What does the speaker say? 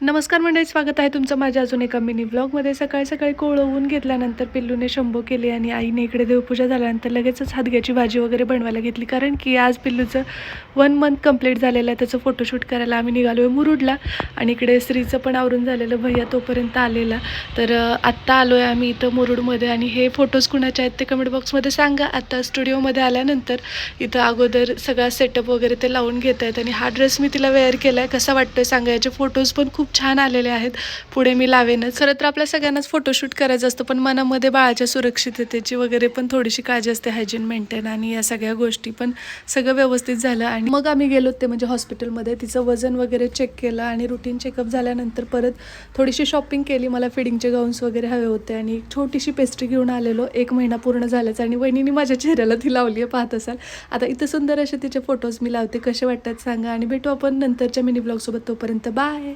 नमस्कार मंडळी, स्वागत आहे तुमचं माझ्या अजून एका मिनी ब्लॉगमध्ये. सकाळी सकाळी कोवळवून घेतल्यानंतर पिल्लूने शंभो केली आणि आईने इकडे देवपूजा झाल्यानंतर लगेचच हादग्याची भाजी वगैरे बनवायला घेतली, कारण की आज पिल्लूचं 1 मंथ कंप्लीट झालेलं आहे. त्याचं फोटोशूट करायला आम्ही निघालो आहे मुरुडला आणि इकडे श्रीचं पण आवरून झालेलं, भैया तोपर्यंत आलेला. तर आत्ता आलो आहे आम्ही इथं मुरुडमध्ये आणि हे फोटोज कुणाचे आहेत ते कमेंट बॉक्समध्ये सांगा. आता स्टुडिओमध्ये आल्यानंतर इथं अगोदर सगळा सेटअप वगैरे ते लावून घेत आहेत आणि हा ड्रेस मी तिला वेअर केला आहे. कसा वाटतोय सांगा. याचे फोटोज पण खूप छान आलेले आहेत. पुढे मी लावेनच. खरं तर आपल्या सगळ्यांनाच फोटोशूट करायचं असतं, पण मनामध्ये बाळाच्या सुरक्षिततेची वगैरे पण थोडीशी काळजी असते, हायजीन मेंटेन आणि या सगळ्या गोष्टी. पण सगळं व्यवस्थित झालं आणि मग आम्ही गेलो ते म्हणजे हॉस्पिटलमध्ये. तिचं वजन वगैरे चेक केलं आणि रुटीन चेकअप झाल्यानंतर परत थोडीशी शॉपिंग केली. मला फिडिंगचे गाऊन्स वगैरे हवे होते आणि एक छोटीशी पेस्ट्री घेऊन आलेलो. 1 महिना पूर्ण झाल्याचा आणि वहिनीने माझ्या चेहऱ्याला ती लावली आहे, पाहत असाल. आता इथं सुंदर असे तिचे फोटोज मी लावते. कसे वाटतात सांगा आणि भेटू आपण नंतरच्या मिनी ब्लॉगसोबत. तोपर्यंत बाय.